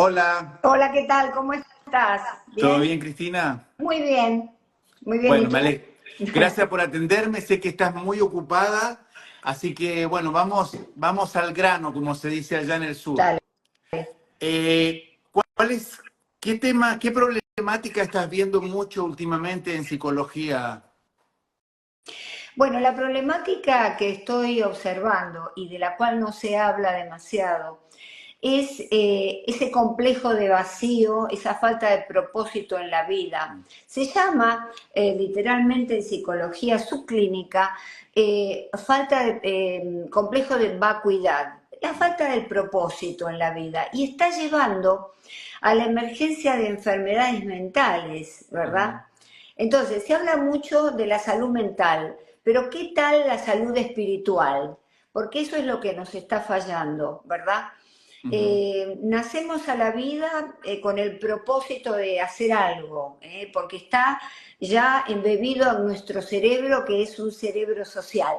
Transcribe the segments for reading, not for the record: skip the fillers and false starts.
Hola, Hola, ¿qué tal? ¿Cómo estás? ¿todo ¿Bien? bien, Cristina? Muy bien, muy bien. ¿Y Bueno, tú? gracias por atenderme, sé que estás muy ocupada, así que bueno, vamos al grano, como se dice allá en el sur. Dale. ¿Cuál es, qué tema, qué problemática estás viendo mucho últimamente en psicología? Bueno, la problemática que estoy observando y de la cual no se habla demasiado es ese complejo de vacío, esa falta de propósito en la vida. Se llama literalmente en psicología subclínica falta de complejo de vacuidad, la falta del propósito en la vida y está llevando a la emergencia de enfermedades mentales, ¿verdad? Entonces, se habla mucho de la salud mental, pero ¿qué tal la salud espiritual? Porque eso es lo que nos está fallando, ¿verdad? Ujú. Nacemos a la vida con el propósito de hacer algo, porque está ya embebido en nuestro cerebro, que es un cerebro social.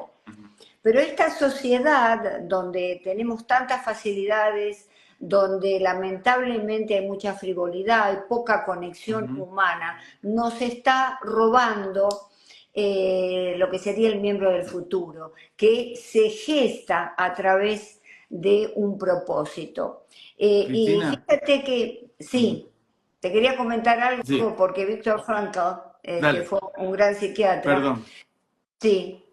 Pero esta sociedad donde tenemos tantas facilidades, donde lamentablemente hay mucha frivolidad y poca conexión Ujú. humana, nos está robando lo que sería el miembro del futuro, que se gesta a través de un propósito. Y Cristina, fíjate que, ujú, sí, te quería comentar sí, algo porque Víctor Frankl, que dale, fue un gran psiquiatra, perdón. sí,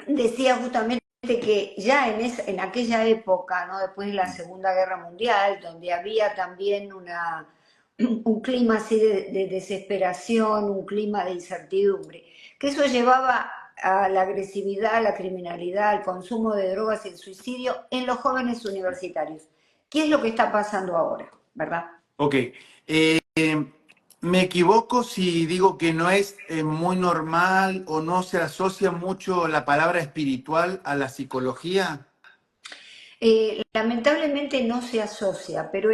decía justamente que ya en aquella época, ¿no? Después de la Segunda Guerra Mundial, donde había también un clima así de desesperación, un clima de incertidumbre, que eso llevaba a la agresividad, a la criminalidad, al consumo de drogas y el suicidio en los jóvenes universitarios. ¿Qué es lo que está pasando ahora, verdad? Ok. Eh, ¿Me equivoco si digo que no es muy normal o no se asocia mucho la palabra espiritual a la psicología? Lamentablemente no se asocia, pero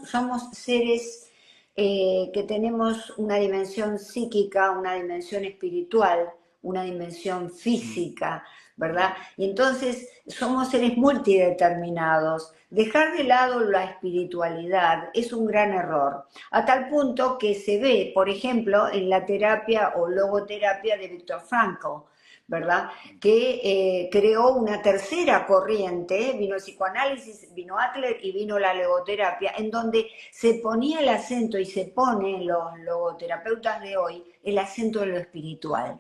somos seres que tenemos una dimensión psíquica, una dimensión espiritual, una dimensión Mm, física, ¿verdad? Y entonces somos seres multideterminados. Dejar de lado la espiritualidad es un gran error, a tal punto que se ve, por ejemplo, en la terapia o logoterapia de Viktor Frankl, ¿verdad? Que creó una tercera corriente, vino el psicoanálisis, vino Adler y vino la logoterapia, en donde se ponía el acento y se pone en los logoterapeutas de hoy el acento en lo espiritual,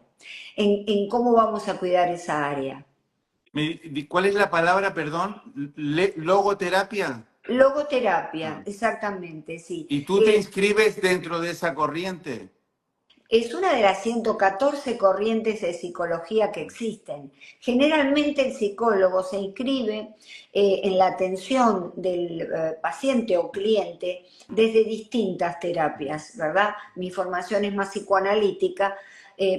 en cómo vamos a cuidar esa área. ¿Cuál es la palabra, perdón? ¿Logoterapia? Logoterapia, Ah. exactamente, sí. ¿Y tú te inscribes dentro de esa corriente? Es una de las 114 corrientes de psicología que existen. Generalmente el psicólogo se inscribe en la atención del paciente o cliente desde distintas terapias, ¿verdad? Mi formación es más psicoanalítica,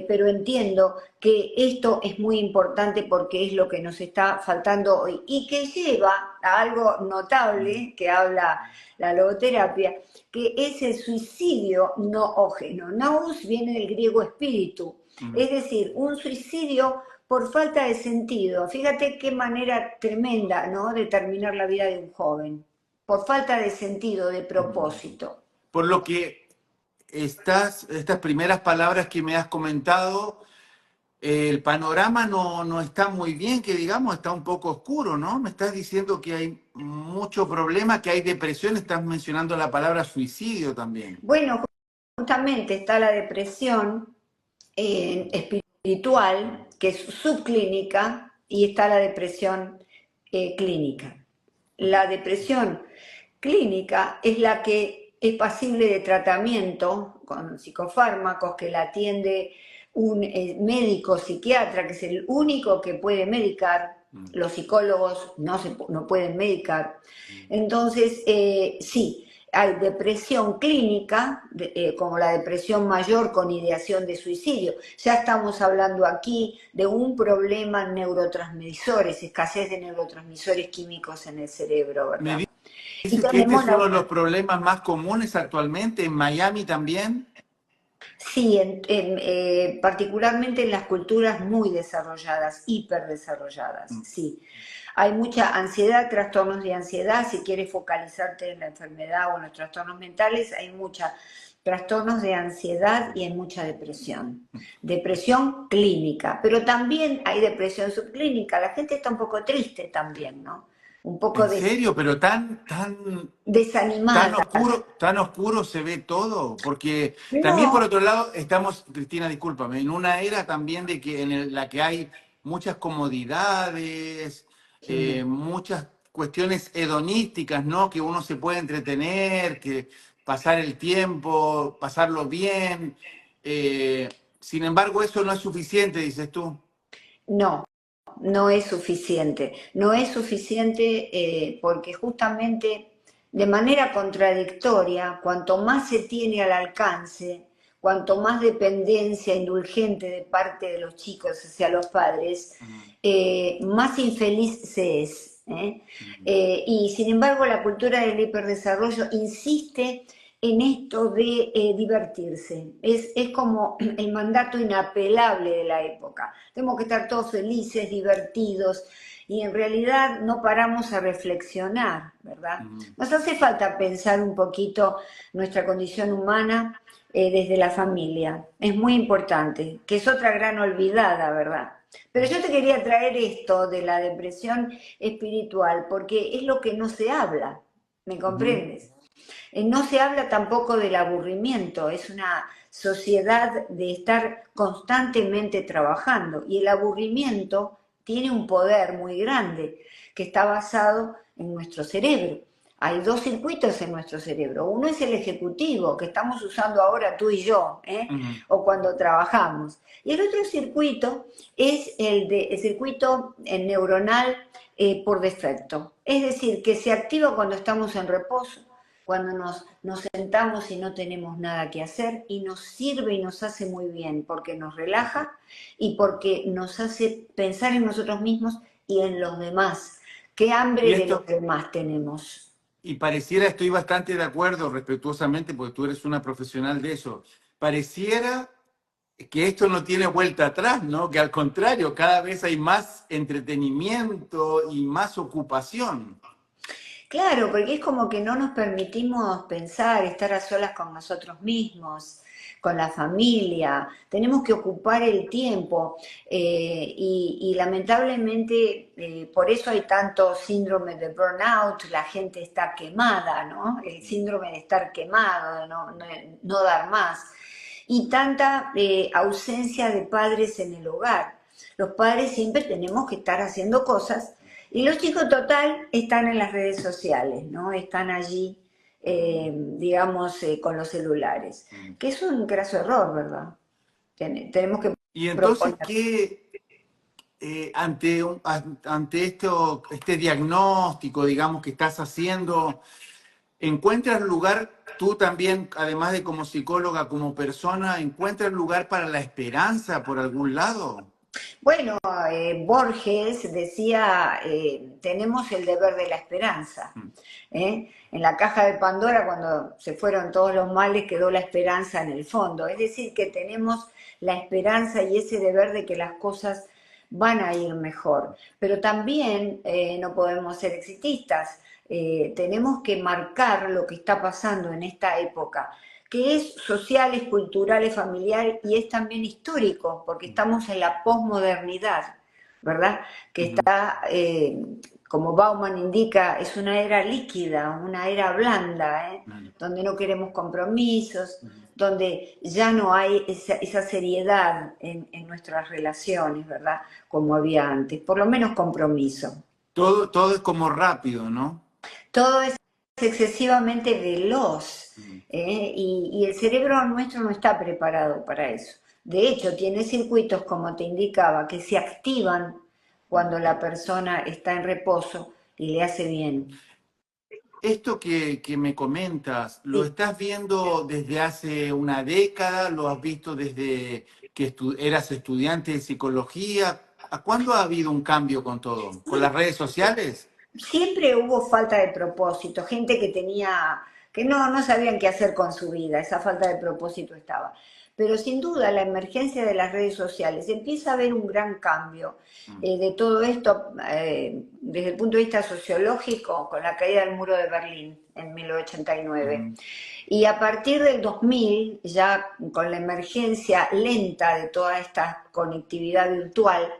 pero entiendo que esto es muy importante porque es lo que nos está faltando hoy y que lleva a algo notable que habla la logoterapia, que es el suicidio noógeno. Nous viene del griego espíritu, Ujú. es decir, un suicidio por falta de sentido. Fíjate qué manera tremenda, ¿no?, de terminar la vida de un joven, por falta de sentido, de propósito. Por lo que estas primeras palabras que me has comentado, el panorama no está muy bien, que digamos, está un poco oscuro, ¿no? Me estás diciendo que hay mucho problema, que hay depresión, estás mencionando la palabra suicidio también. Bueno, justamente está la depresión espiritual, que es subclínica, y está la depresión clínica. La depresión clínica es la que es pasible de tratamiento con psicofármacos, que la atiende un médico psiquiatra, que es el único que puede medicar. Los psicólogos no pueden medicar. Entonces, sí, hay depresión clínica, como la depresión mayor con ideación de suicidio. Ya estamos hablando aquí de un problema en neurotransmisores, escasez de neurotransmisores químicos en el cerebro, Me ¿verdad? Y dices que este tenemos es uno de los problemas más comunes actualmente en Miami también. sí, particularmente en las culturas muy desarrolladas, hiperdesarrolladas, sí. Hay mucha ansiedad, trastornos de ansiedad, si quieres focalizarte en la enfermedad o en los trastornos mentales, hay mucha trastornos de ansiedad y hay mucha depresión. Depresión clínica, pero también hay depresión subclínica. La gente está un poco triste también, ¿no? Un poco ¿En serio? Pero desanimada. tan oscuro se ve todo, porque también por No, otro lado estamos, Cristina, discúlpame, en una era también de que la que hay muchas comodidades, sí. muchas cuestiones hedonísticas, ¿no? Que uno se puede entretener, que pasar el tiempo, pasarlo bien. eh, Sin embargo, eso no es suficiente, dices tú. No, no es suficiente. No es suficiente porque justamente de manera contradictoria, cuanto más se tiene al alcance, cuanto más dependencia indulgente de parte de los chicos hacia los padres, Ujú, más infeliz se es. ¿Eh? ujú. Y sin embargo, la cultura del hiperdesarrollo insiste en esto de divertirse. Es como el mandato inapelable de la época. Tenemos que estar todos felices, divertidos, y en realidad no paramos a reflexionar, ¿verdad? Ujú. Nos hace falta pensar un poquito nuestra condición humana desde la familia. Es muy importante, que es otra gran olvidada, ¿verdad? Pero yo te quería traer esto de la depresión espiritual, porque es lo que no se habla, ¿me Ujú. comprendes? No se habla tampoco del aburrimiento, es una sociedad de estar constantemente trabajando y el aburrimiento tiene un poder muy grande que está basado en nuestro cerebro. Hay dos circuitos en nuestro cerebro. Uno es el ejecutivo, que estamos usando ahora tú y yo, Ujú. o cuando trabajamos. Y el otro circuito es el circuito neuronal por defecto. Es decir, que se activa cuando estamos en reposo, cuando nos sentamos y no tenemos nada que hacer y nos sirve y nos hace muy bien porque nos relaja y porque nos hace pensar en nosotros mismos y en los demás. ¿Qué Y hambre de los esto, demás tenemos? Y pareciera, estoy bastante de acuerdo respetuosamente, porque tú eres una profesional de eso. Pareciera que esto no tiene vuelta atrás, ¿no? Que al contrario, cada vez hay más entretenimiento y más ocupación. Claro, porque es como que no nos permitimos pensar, estar a solas con nosotros mismos, con la familia, tenemos que ocupar el tiempo y lamentablemente por eso hay tanto síndrome de burnout, la gente está quemada, ¿no? El síndrome de estar quemado, de no dar más, y tanta ausencia de padres en el hogar. Los padres siempre tenemos que estar haciendo cosas y los chicos total están en las redes sociales, ¿no? Están allí, digamos, con los celulares, que es un graso error, ¿verdad? Tenemos que Y entonces, proponer. ante este diagnóstico, digamos, que estás haciendo, ¿encuentras lugar, tú también, además de como psicóloga, como persona, encuentras lugar para la esperanza por algún lado? Bueno, Borges decía, tenemos el deber de la esperanza. Mm, En la caja de Pandora, cuando se fueron todos los males, quedó la esperanza en el fondo. Es decir, que tenemos la esperanza y ese deber de que las cosas van a ir mejor. Pero también no podemos ser exitistas. Tenemos que marcar lo que está pasando en esta época, que es social, es cultural, es familiar y es también histórico, porque estamos en la posmodernidad, ¿verdad? Que mm, está, como Bauman indica, es una era líquida, una era blanda, mm, donde no queremos compromisos, mm. donde ya no hay esa seriedad en nuestras relaciones, ¿verdad? Como había antes, por lo menos compromiso. Todo es como rápido, ¿no? Todo es excesivamente veloz Mm. y el cerebro nuestro no está preparado para eso. De hecho, tiene circuitos, como te indicaba, que se activan cuando la persona está en reposo y le hace bien. Esto que me comentas, ¿lo Sí. estás viendo desde hace una década? ¿Lo has visto desde que eras estudiante de psicología? ¿A cuándo ha habido un cambio con todo? ¿Con las redes sociales? Siempre hubo falta de propósito, gente que no sabían qué hacer con su vida, esa falta de propósito estaba. Pero sin duda la emergencia de las redes sociales, empieza a haber un gran cambio de todo esto desde el punto de vista sociológico con la caída del muro de Berlín en 1989. Ujú, Y a partir del 2000, ya con la emergencia lenta de toda esta conectividad virtual,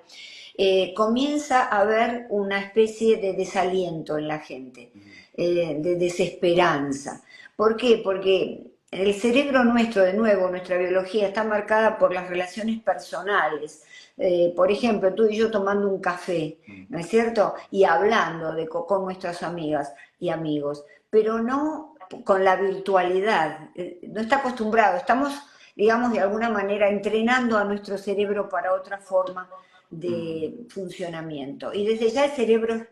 comienza a haber una especie de desaliento en la gente, ujú, de desesperanza. ¿Por qué? Porque el cerebro nuestro, de nuevo, nuestra biología está marcada por las relaciones personales. Por ejemplo, tú y yo tomando un café, ujú, ¿no es cierto? Y hablando con nuestras amigas y amigos, pero no con la virtualidad. No está acostumbrado, estamos, digamos, de alguna manera entrenando a nuestro cerebro para otra forma ujú, de funcionamiento. Y desde ya el cerebro es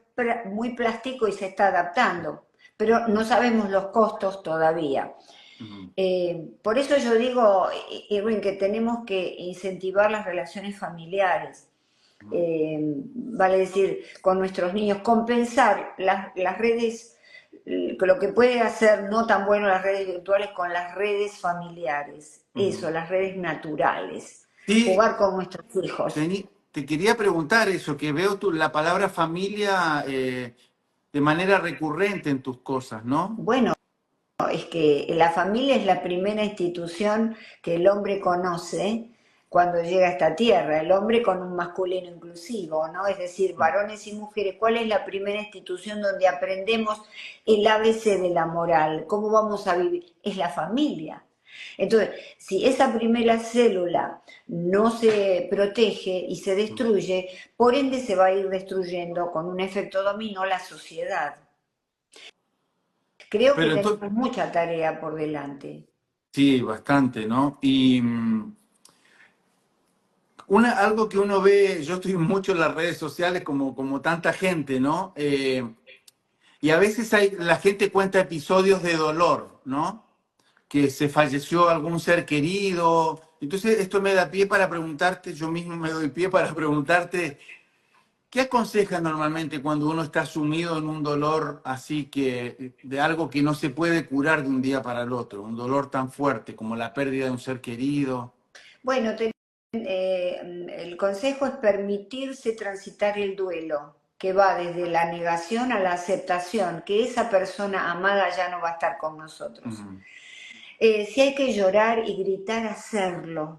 muy plástico y se está adaptando, pero no sabemos los costos todavía. ujú, Por eso yo digo, Irwin, que tenemos que incentivar las relaciones familiares, ujú. vale decir, con nuestros niños, compensar las redes, lo que puede hacer no tan bueno las redes virtuales con las redes familiares, eso, Ujú. las redes naturales, Sí, jugar con nuestros hijos. te quería preguntar eso, que veo la palabra familia de manera recurrente en tus cosas, ¿no? Bueno, es que la familia es la primera institución que el hombre conoce cuando llega a esta tierra, el hombre con un masculino inclusivo, ¿no? Es decir, varones y mujeres. ¿Cuál es la primera institución donde aprendemos el ABC de la moral? ¿Cómo vamos a vivir? Es la familia. Entonces, si esa primera célula no se protege y se destruye, por ende se va a ir destruyendo con un efecto dominó la sociedad. Creo que Pero entonces, tenemos mucha tarea por delante. sí, bastante, ¿no? Y algo que uno ve, yo estoy mucho en las redes sociales como tanta gente, ¿no? Y a veces la gente cuenta episodios de dolor, ¿no? Que se falleció algún ser querido. Entonces, esto me da pie para preguntarte, yo mismo me doy pie para preguntarte, ¿qué aconsejas normalmente cuando uno está sumido en un dolor así que, de algo que no se puede curar de un día para el otro, un dolor tan fuerte como la pérdida de un ser querido? Bueno, el consejo es permitirse transitar el duelo, que va desde la negación a la aceptación, que esa persona amada ya no va a estar con nosotros. Ujú, Si hay que llorar y gritar, hacerlo.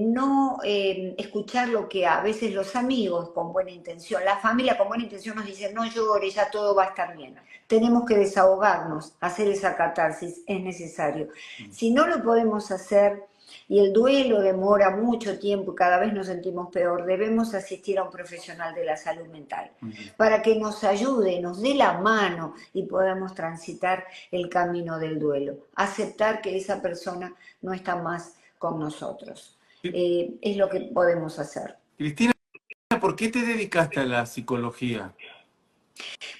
No escuchar lo que a veces los amigos con buena intención, la familia con buena intención nos dicen, no llores, ya todo va a estar bien. Tenemos que desahogarnos, hacer esa catarsis, es necesario. ujú, Si no lo podemos hacer y el duelo demora mucho tiempo y cada vez nos sentimos peor, debemos asistir a un profesional de la salud mental ujú. para que nos ayude, nos dé la mano y podamos transitar el camino del duelo. Aceptar que esa persona no está más con nosotros. Es lo que podemos hacer. Cristina, ¿por qué te dedicaste a la psicología?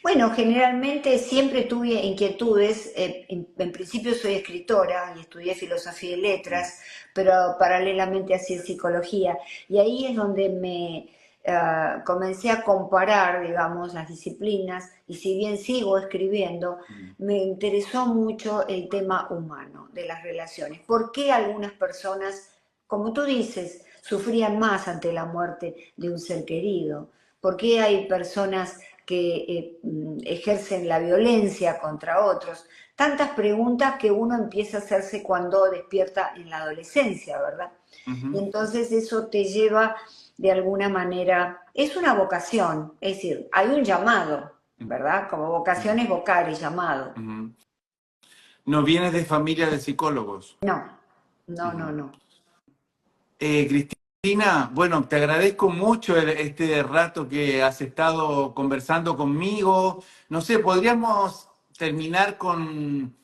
Bueno, generalmente siempre tuve inquietudes. En principio soy escritora y estudié filosofía y letras, pero paralelamente hacía psicología. Y ahí es donde me comencé a comparar, digamos, las disciplinas. Y si bien sigo escribiendo, me interesó mucho el tema humano de las relaciones. ¿Por qué algunas personas, como tú dices, sufrían más ante la muerte de un ser querido? ¿Por qué hay personas que ejercen la violencia contra otros? Tantas preguntas que uno empieza a hacerse cuando despierta en la adolescencia, ¿verdad? Y Ujú, entonces eso te lleva de alguna manera, es una vocación, es decir, hay un llamado, ¿verdad? Como vocación ujú, es vocar y llamado. ujú. No vienes de familia de psicólogos. No, no, no, Ujú. no. Cristina, bueno, te agradezco mucho este rato que has estado conversando conmigo. No sé, podríamos terminar con,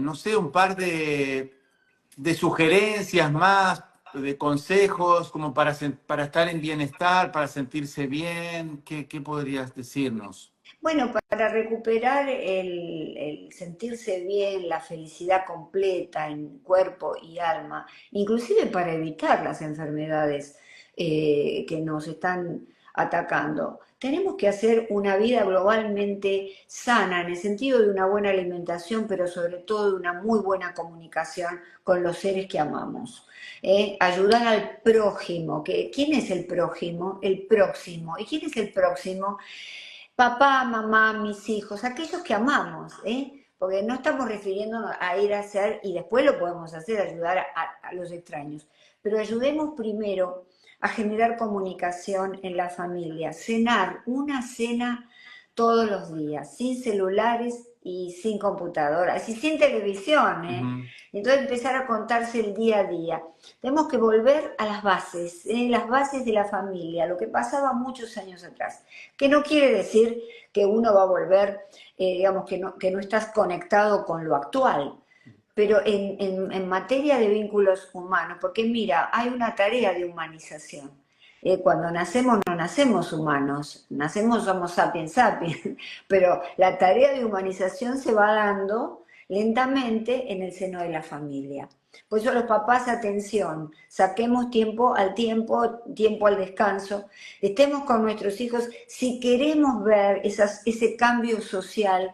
no sé, un par de sugerencias más, de consejos, como para estar en bienestar, para sentirse bien. ¿Qué podrías decirnos? Bueno, para recuperar el sentirse bien, la felicidad completa en cuerpo y alma, inclusive para evitar las enfermedades que nos están atacando. Tenemos que hacer una vida globalmente sana, en el sentido de una buena alimentación, pero sobre todo de una muy buena comunicación con los seres que amamos. Ayudar al prójimo. ¿Quién es el prójimo? El próximo. ¿Y quién es el próximo? Papá, mamá, mis hijos, aquellos que amamos, porque no estamos refiriéndonos a ir a hacer, y después lo podemos hacer, ayudar a los extraños, pero ayudemos primero a generar comunicación en la familia, cenar, una cena todos los días, sin celulares y sin computadoras, y sin televisión, Ujú. Entonces empezar a contarse el día a día. Tenemos que volver a las bases de la familia, lo que pasaba muchos años atrás, que no quiere decir que uno va a volver, digamos, que no estás conectado con lo actual, pero en materia de vínculos humanos, porque mira, hay una tarea de humanización. Cuando nacemos no nacemos humanos, nacemos somos sapiens sapiens, pero la tarea de humanización se va dando lentamente en el seno de la familia. Por eso los papás, atención, saquemos tiempo al descanso, estemos con nuestros hijos si queremos ver ese cambio social.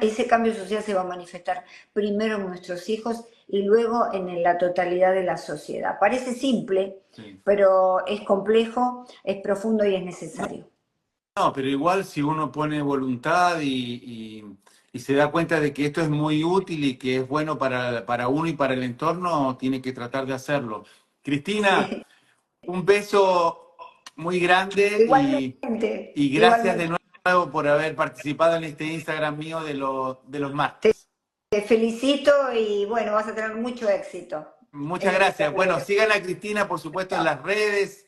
Ese cambio social se va a manifestar primero en nuestros hijos y luego en la totalidad de la sociedad. Parece simple, Sí. pero es complejo, es profundo y es necesario. No, pero igual si uno pone voluntad y se da cuenta de que esto es muy útil y que es bueno para uno y para el entorno, tiene que tratar de hacerlo. Cristina, Sí. un beso muy grande Igualmente, y gracias de igualmente. nuevo por haber participado en este Instagram mío de los Te, martes. te felicito y bueno, vas a tener mucho éxito en Muchas lo que te gracias. Bueno, apetezca. sigan a Cristina, por supuesto, en las redes,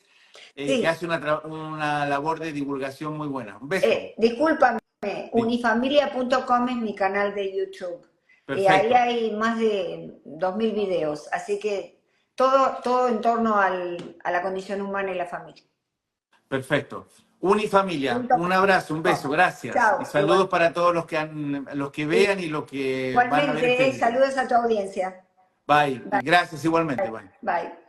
que Sí, hace una labor de divulgación muy buena. Un beso. discúlpame, Sí, unifamilia.com es mi canal de YouTube. Ahí perfecto, hay más de 2000 videos, así que todo en torno a la condición humana y la familia. perfecto. Unifamilia, Punto un abrazo, un com. beso, gracias. Y Chao, saludos para todos los que vean y los que van a ver este igualmente, video. saludos a tu audiencia. Bye. Bye, Gracias igualmente. Bye. bye.